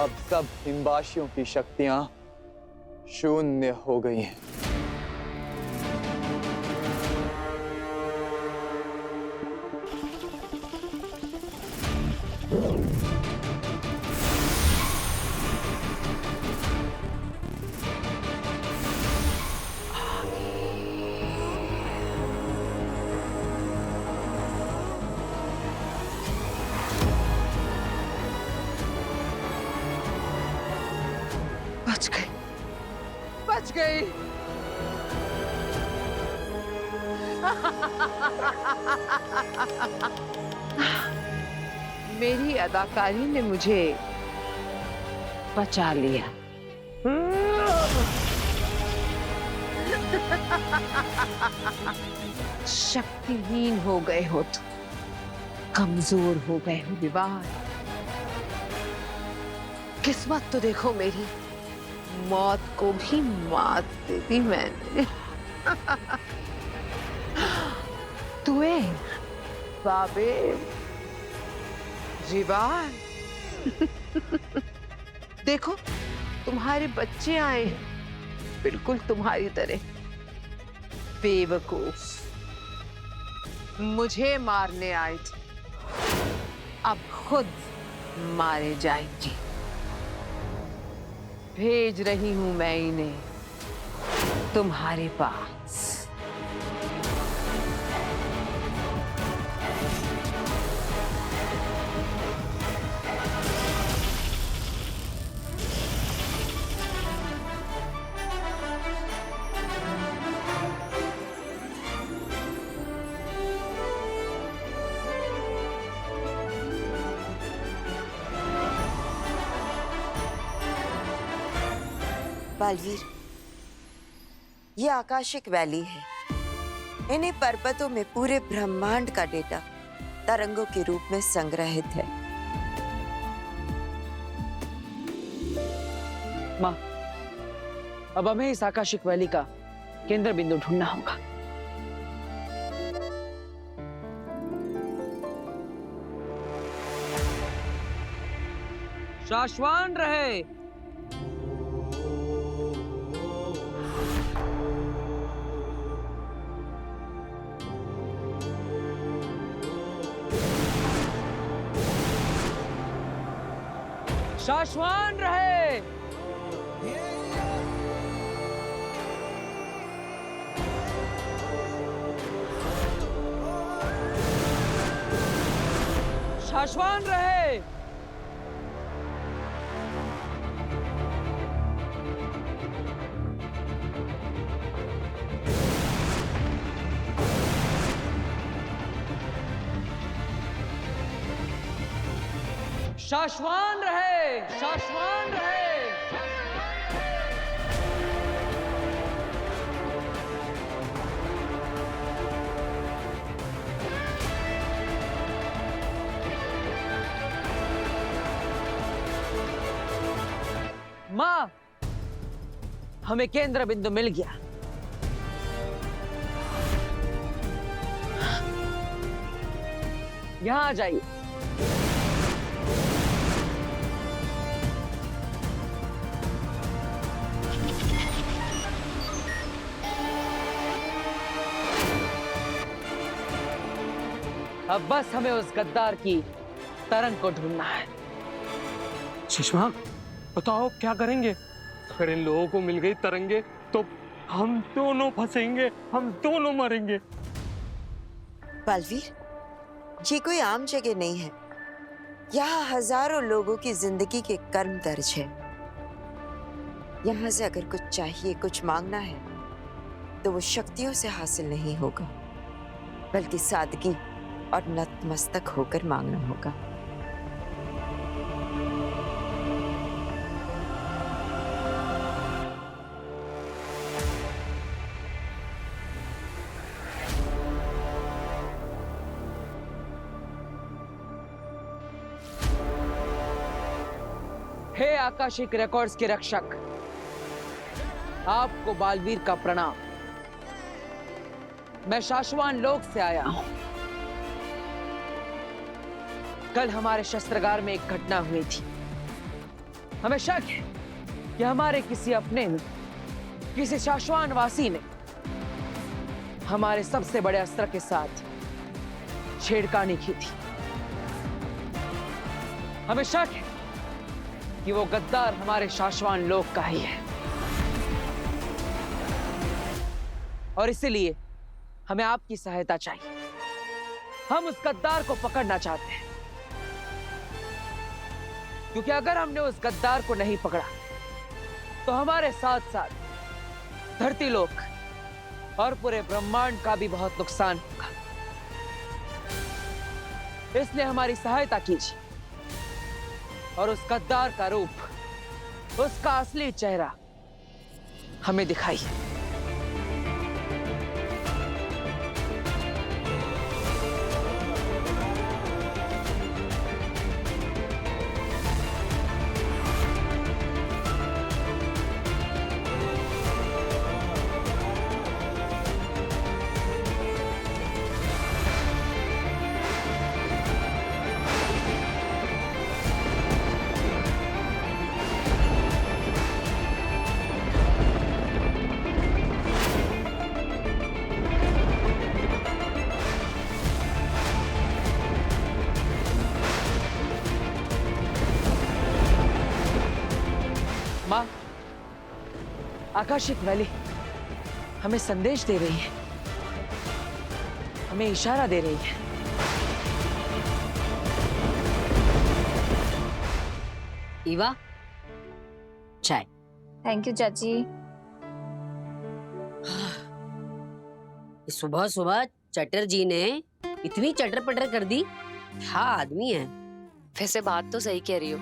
अब सब हिमवासियों की शक्तियां शून्य हो गई हैं। बच गई, बच गई। मेरी अदाकारी ने मुझे बचा लिया। शक्तिहीन हो गए हो तुम, कमजोर हो गए हो विवाह। किस्मत तो देखो मेरी, मौत को भी मात दे दी मैंने। तुए बाबे जीवान। देखो तुम्हारे बच्चे आए हैं, बिल्कुल तुम्हारी तरह बेवकूफ, मुझे मारने आए थे, अब खुद मारे जाएंगे। भेज रही हूं मैं इन्हें तुम्हारे पास। बालवीर, ये आकाशिक वैली है। इन्हीं पर्वतों में पूरे ब्रह्मांड का डेटा तरंगों के रूप में संग्रहित है। माँ, अब हमें इस आकाशिक वैली का केंद्र बिंदु ढूंढना होगा। शाश्वान रहे। शाश्वान रहे। शाश्वान रहे। शाश्वान रहे। शाश्वान रहे। माँ, हमें केंद्र बिंदु मिल गया। यहां आ जाइए। अब बस हमें उस गद्दार की तरंग को ढूंढना है। सुषमा, बताओ क्या करेंगे? अगर इन लोगों को मिल गई तरंगे तो हम दोनों फंसेंगे, हम दोनों मरेंगे। बालवीर, ये कोई आम जगह नहीं है। यहाँ हजारों लोगों की जिंदगी के कर्म दर्ज है। यहाँ से अगर कुछ चाहिए, कुछ मांगना है, तो वो शक्तियों से हासिल नहीं होगा, बल्कि सादगी और नतमस्तक होकर मांगना होगा। हे आकाशिक रिकॉर्ड्स के रक्षक, आपको बालवीर का प्रणाम। मैं शाश्वान लोक से आया हूं। कल हमारे शस्त्रागार में एक घटना हुई थी। हमें शक है कि हमारे किसी अपने ने, किसी शाश्वान वासी ने हमारे सबसे बड़े अस्त्र के साथ छेड़खानी की थी। हमें शक है कि वो गद्दार हमारे शाश्वान लोक का ही है, और इसीलिए हमें आपकी सहायता चाहिए। हम उस गद्दार को पकड़ना चाहते हैं, क्योंकि अगर हमने उस गद्दार को नहीं पकड़ा तो हमारे साथ साथ धरती लोक और पूरे ब्रह्मांड का भी बहुत नुकसान होगा। इसलिए हमारी सहायता कीजिए और उस गद्दार का रूप, उसका असली चेहरा हमें दिखाइए। माँ, आकाशिक वैली हमें संदेश दे रही है, हमें इशारा दे रही है। ईवा, चाय। थैंक यू चाची। सुबह सुबह चटर जी ने इतनी चटर पटर कर दी, क्या आदमी है। वैसे बात तो सही कह रही हो,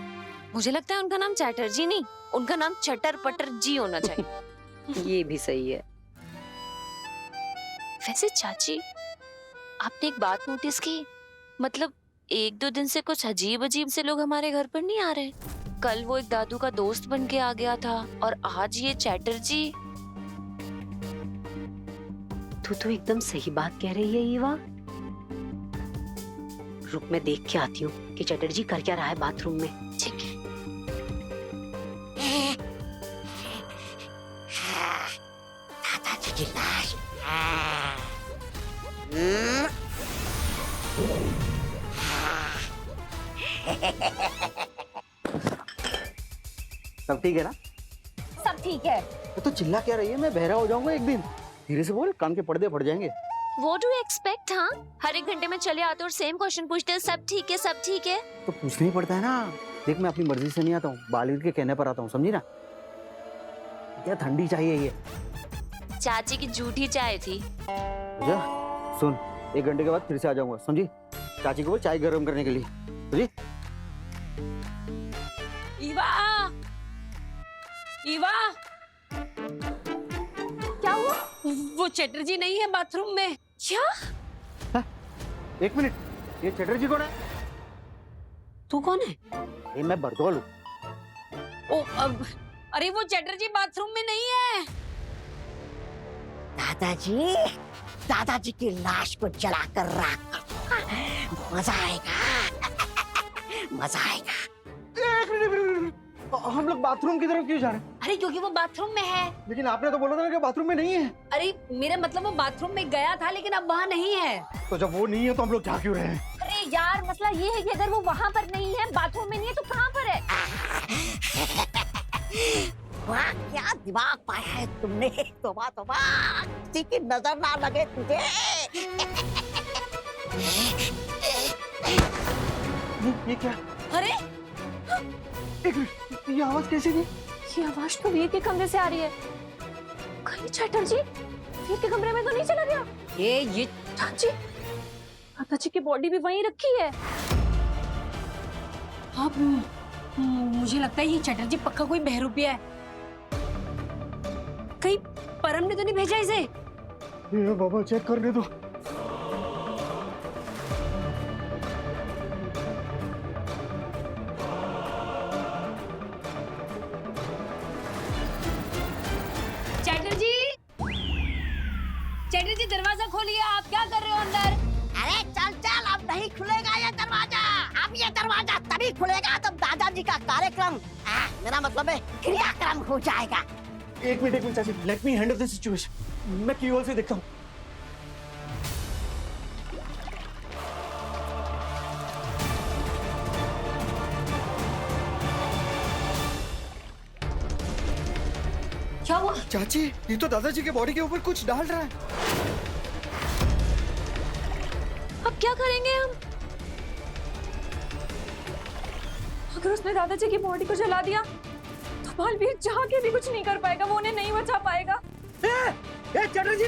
मुझे लगता है उनका नाम चैटर्जी नहीं, उनका नाम चटर पटर जी होना चाहिए। ये भी सही है। वैसे चाची, आपने एक बात नोटिस की? मतलब 1-2 दिन से कुछ अजीब अजीब से लोग हमारे घर पर नहीं आ रहे। कल वो एक दादू का दोस्त बन के आ गया था, और आज ये चैटर्जी। तू तो एकदम सही बात कह रही है ईवा। रुक, मैं देख के आती हूँ कि चटर्जी कर क्या रहा है बाथरूम में। ठीक है। दादाजी की लाश। सब ठीक है ना? सब ठीक है। तो चिल्ला क्या रही है? मैं बहरा हो जाऊंगा एक दिन। धीरे से बोल, कान के पर्दे फट जाएंगे। What do you expect? हाँ, हर एक घंटे में चले आते और सेम क्वेश्चन पूछते हैं, सब ठीक है, सब ठीक है। तो पूछना ही पड़ता है ना। देख, मैं अपनी मर्जी से नहीं आता हूँ, बालवीर के कहने पर आता हूँ, समझी ना? क्या ठंडी चाहिए ये? चाची की झूठी चाय थी। जा, सुन, 1 घंटे के बाद फिर से आ जाऊंगा, समझी? चाची को बोल चाय गर्म करने के लिए, समझी? ईवा, ईवा, क्या हुआ? वो चटर्जी नहीं है बाथरूम में। क्या? 1 मिनट, ये चटर्जी कौन है? तू कौन है? ये मैं बरदौल हूँ। ओ, अब अरे वो चटर्जी बाथरूम में नहीं है। दादाजी, दादाजी की लाश को जलाकर राख कर दूंगा। मजा आएगा, मजा आएगा। हम लोग बाथरूम की तरफ क्यों जा रहे हैं? अरे क्योंकि वो बाथरूम में है। लेकिन आपने तो बोला था ना कि बाथरूम में नहीं है। अरे मेरा मतलब वो बाथरूम में गया था, लेकिन अब वहाँ नहीं है। तो जब वो नहीं है तो हम लोग जा क्यों रहे हैं? अरे यार, मसला ये है कि अगर वो वहाँ पर नहीं है, बाथरूम में नहीं है, तो कहाँ पर है? वाह, क्या दिमाग पाया है तुमने। तौबा तौबा, किसी की नजर ना लगे तुझे। ये क्या? अरे एक मिनट, ये आवाज कैसी थी? ये आवाज तो वीर के कमरे से आ रही है। कहीं चटर्जी वीर के कमरे में तो नहीं चला गया? ये चाची, दादाजी की बॉडी भी वहीं रखी है। अब मुझे लगता है ये चटर्जी पक्का कोई बहरूपिया है। कहीं परम ने तो नहीं भेजा इसे? ये बाबा चेक करने दो। चटर्जी, चटर्जी दरवाजा खोलिए। आप क्या कर रहे हो अंदर? अरे चल चल, अब नहीं खुलेगा ये दरवाजा। अब ये दरवाजा तभी खुलेगा जब दादाजी का कार्यक्रम मेरा मतलब है क्रियाक्रम हो जाएगा। एक मिनट चाची, let me handle this situation. मैं कीहोल से देखता हूँ। क्या हुआ? चाची, ये तो दादाजी के बॉडी के ऊपर कुछ डाल रहा है। अब क्या करेंगे हम? अगर उसने दादाजी की बॉडी को जला दिया तो बालवीर चाह के भी कुछ नहीं कर पाएगा, वो उन्हें नहीं बचा पाएगा। चटर्जी,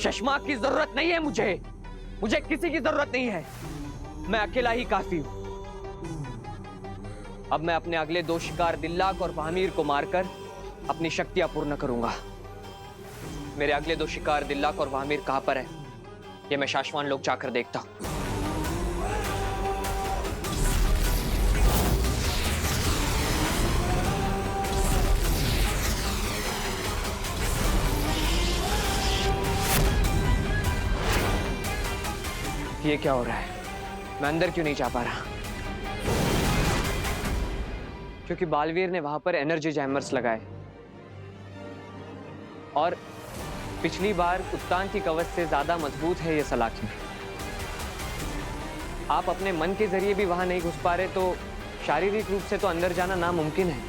चश्मा की जरूरत नहीं है मुझे किसी की जरूरत नहीं है। मैं अकेला ही काफी हूं। अब मैं अपने अगले 2 शिकार दिल्लाक और बहामीर को मारकर अपनी शक्तियां पूर्ण करूंगा। मेरे अगले 2 शिकार दिल्लाक और बहामीर कहां पर है, ये मैं शाश्वान लोग जाकर देखता हूं। ये क्या हो रहा है? मैं अंदर क्यों नहीं जा पा रहा? क्योंकि बालवीर ने वहां पर एनर्जी जैमर्स लगाए और पिछली बार उत्तान की कवच से ज्यादा मजबूत है ये सलाखें। आप अपने मन के जरिए भी वहां नहीं घुस पा रहे तो शारीरिक रूप से तो अंदर जाना नामुमकिन है।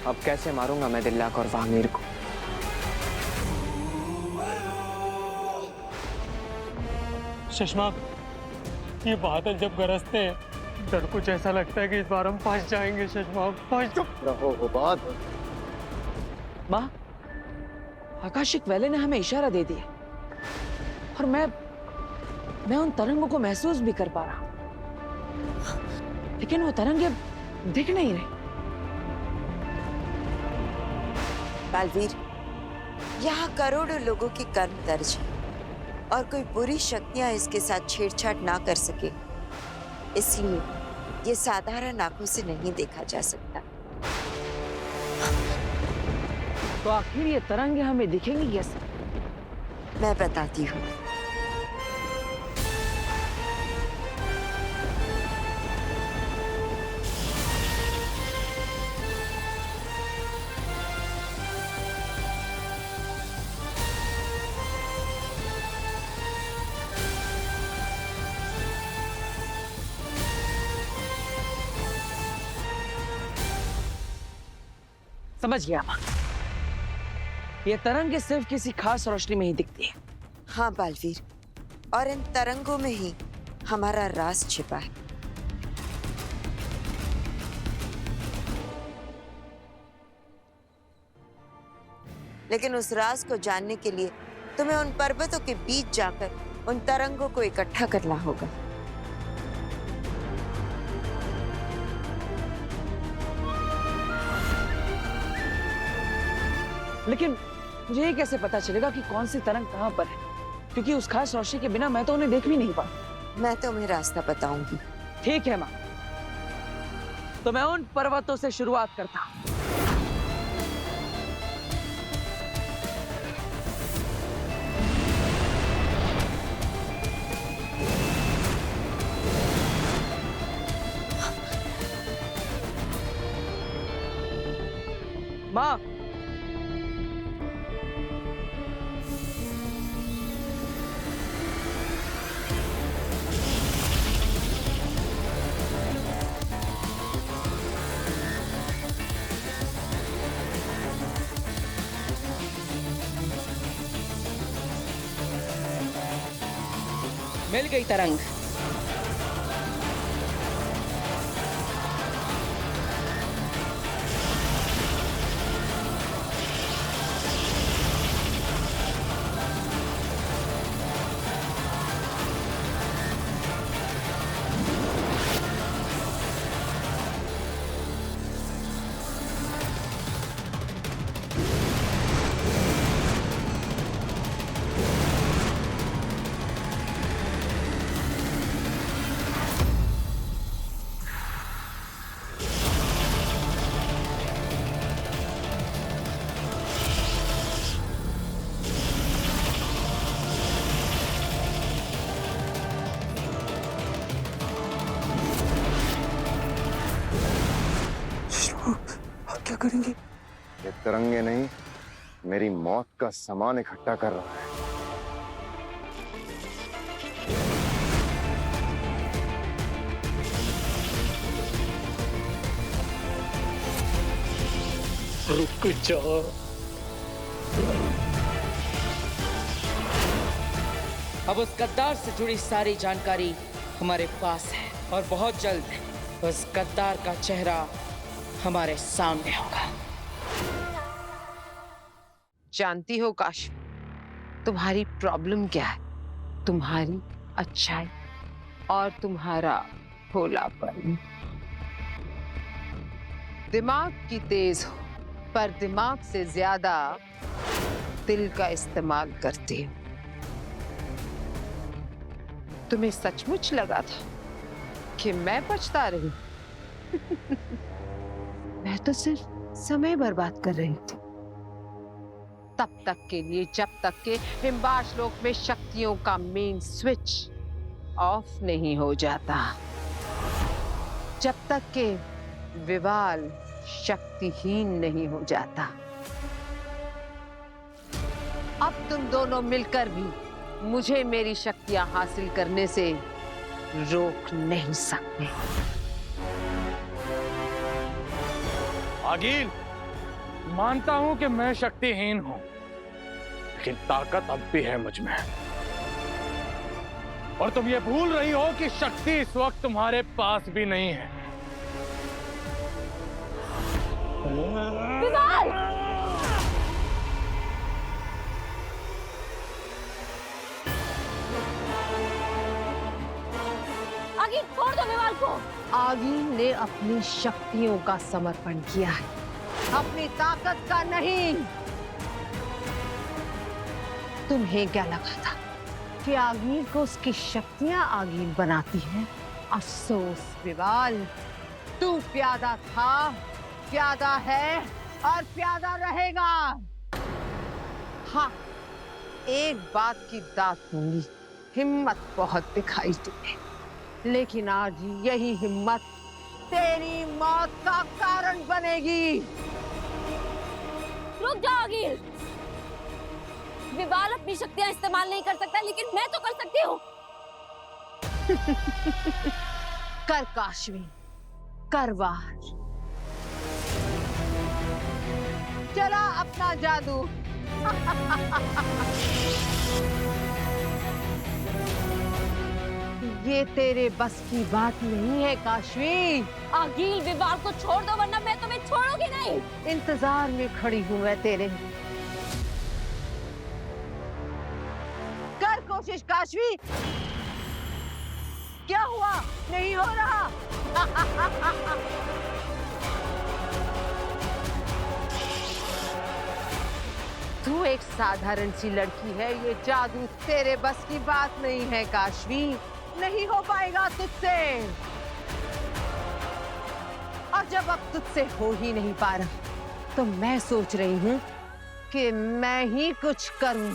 अब कैसे मारूंगा मैं दिल्लाक और बहामीर को? सुषमा, ये बादल जब गरजते हैं डर कुछ ऐसा लगता है कि इस बार हम फंस जाएंगे। सुषमा, फंस रहो बात। माँ, आकाशिक वैले ने हमें इशारा दे दिया और मैं उन तरंगों को महसूस भी कर पा रहा हूं, लेकिन वो तरंगे अब दिख नहीं रहे। बालवीर, यहाँ करोड़ों लोगों की कर्म दर्ज है और कोई बुरी शक्तियां इसके साथ छेड़छाड़ ना कर सके, इसलिए ये साधारण आंखों से नहीं देखा जा सकता। तो आखिर ये तरंगे हमें दिखेंगी कैसे? मैं बताती हूँ। समझ गया माँ। ये तरंगे सिर्फ किसी खास रोशनी में ही दिखती है। हाँ बालवीर, और इन तरंगों में ही हमारा राज छिपा है। लेकिन उस राज को जानने के लिए तुम्हें उन पर्वतों के बीच जाकर उन तरंगों को इकट्ठा करना होगा। लेकिन मुझे ये कैसे पता चलेगा कि कौन सी तरंग कहाँ पर है? क्योंकि उस खास रोशनी के बिना मैं तो उन्हें देख भी नहीं पाऊँ। मैं तुम्हें रास्ता बताऊंगी। ठीक है माँ, तो मैं उन पर्वतों से शुरुआत करता हूँ। माँ, मिल गई तरंग। क्या करेंगे? ये तिरंगे नहीं, मेरी मौत का सामान इकट्ठा कर रहा है। रुक जा। अब उस गद्दार से जुड़ी सारी जानकारी हमारे पास है और बहुत जल्द उस गद्दार का चेहरा हमारे सामने होगा। जानती हो काशी, तुम्हारी प्रॉब्लम क्या है? तुम्हारी अच्छाई और तुम्हारा भोलापन। दिमाग की तेज हो, पर दिमाग से ज्यादा दिल का इस्तेमाल करती हो। तुम्हें सचमुच लगा था कि मैं पछता रही? मैं तो सिर्फ समय बर्बाद कर रही थी, तब तक के लिए जब तक के हिमवाह श्लोक में शक्तियों का मेन स्विच ऑफ नहीं हो जाता, जब तक के विवाल शक्तिहीन नहीं हो जाता। अब तुम दोनों मिलकर भी मुझे मेरी शक्तियां हासिल करने से रोक नहीं सकते। आगिल, मानता हूं कि मैं शक्तिहीन हूं, लेकिन ताकत अब भी है मुझ में। और तुम ये भूल रही हो कि शक्ति इस वक्त तुम्हारे पास भी नहीं है। विवाल! आगे छोड़ दो विवाल को। आगी ने अपनी शक्तियों का समर्पण किया है, अपनी ताकत का नहीं। तुम्हें क्या लगा था कि आगी को उसकी शक्तियां आगी बनाती हैं? अफसोस विवाल, तू प्यादा था, प्यादा है और प्यादा रहेगा। हाँ, एक बात की दात दूंगी, हिम्मत बहुत दिखाई दी, लेकिन आज यही हिम्मत तेरी मौत का कारण बनेगी। रुक जाओ आगिल। विवाल अपनी शक्तियां इस्तेमाल नहीं कर सकता, लेकिन मैं तो कर सकती हूँ। कर काशवी, कर वार। चला अपना जादू। ये तेरे बस की बात नहीं है काशवी। आगिल, विवाल को छोड़ दो, वरना मैं तुम्हें छोड़ूंगी नहीं। इंतजार में खड़ी हूं मैं तेरे। कर कोशिश काशवी। क्या हुआ? नहीं हो रहा? तू एक साधारण सी लड़की है, ये जादू तेरे बस की बात नहीं है काशवी, नहीं हो पाएगा तुझसे। और जब अब तुझसे हो ही नहीं पा रहा, तो मैं सोच रही हूं कि मैं ही कुछ करूं।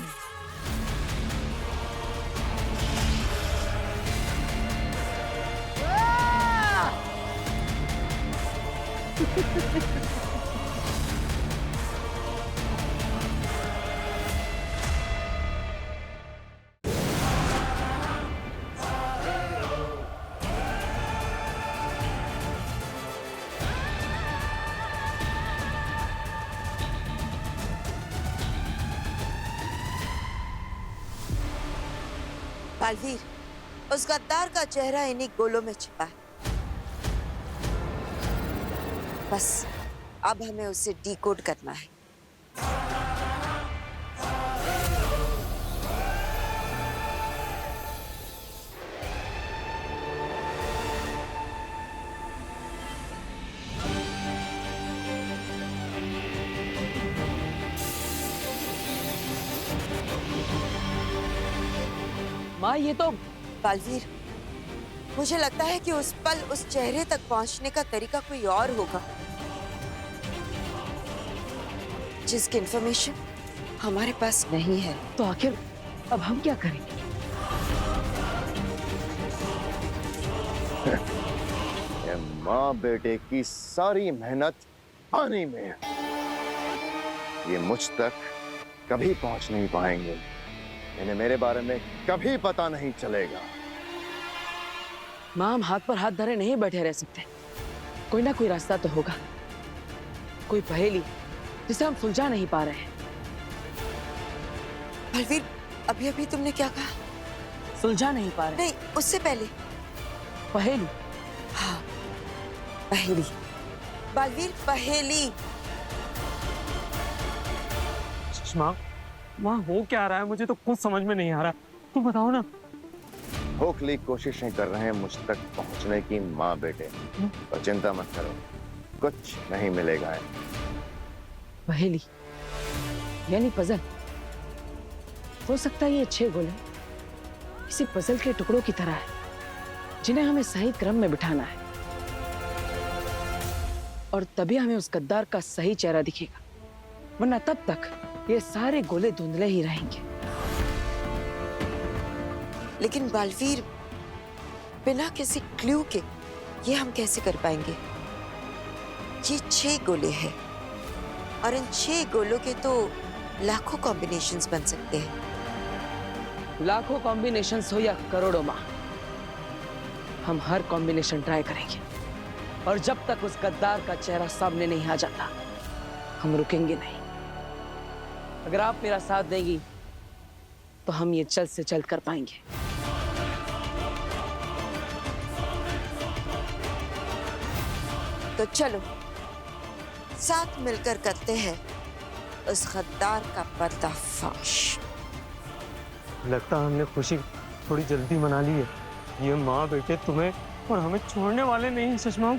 बालवीर, उस गद्दार का चेहरा इन्हीं गोलों में छिपा है। बस अब हमें उसे डिकोड करना है। माँ, ये तो बालवीर, मुझे लगता है कि उस पल उस चेहरे तक पहुंचने का तरीका कोई और होगा, जिसकी इंफॉर्मेशन हमारे पास नहीं है। तो आखिर अब हम क्या करेंगे? ये माँ बेटे की सारी मेहनत पानी में। ये मुझ तक कभी पहुंच नहीं पाएंगे। इन्हें मेरे बारे में कभी पता नहीं चलेगा। माँ, हम हाथ पर हाथ धरे नहीं बैठे रह सकते। कोई ना कोई रास्ता तो होगा, कोई पहेली जिसे हम सुलझा नहीं पा रहे हैं। बलवीर, अभी अभी तुमने क्या कहा? सुलझा नहीं पा रहे। नहीं, उससे पहले पहेली। हाँ, पहेली। बलवीर, पहेली। सुषमा, वहाँ हो क्या रहा है? मुझे तो कुछ समझ में नहीं आ रहा। तुम बताओ ना। खोखली कोशिशें कर रहे हैं मुझ तक पहुंचने की माँ बेटे, और चिंता मत करो, कुछ नहीं मिलेगा। पहेली यानी पजल। हो सकता है ये 6 गोले किसी पजल के टुकड़ों की तरह है, जिन्हें हमें सही क्रम में बिठाना है, और तभी हमें उस गद्दार का सही चेहरा दिखेगा, वरना तब तक ये सारे गोले धुंधले ही रहेंगे। लेकिन बलवीर, बिना किसी क्लू के ये हम कैसे कर पाएंगे? ये 6 गोले हैं, और इन 6 गोलों के तो लाखों कॉम्बिनेशंस बन सकते हैं। लाखों कॉम्बिनेशंस हो या करोड़ों माँ, हम हर कॉम्बिनेशन ट्राई करेंगे, और जब तक उस गद्दार का चेहरा सामने नहीं आ जाता, हम रुकेंगे नहीं। अगर आप मेरा साथ देंगी तो हम ये जल्द से जल्द कर पाएंगे। तो चलो साथ मिलकर करते हैं उस गद्दार का पर्दाफाश। लगता है हमने खुशी थोड़ी जल्दी मना ली है। ये माँ बेटे तुम्हें और हमें छोड़ने वाले नहीं हैं सुषमा।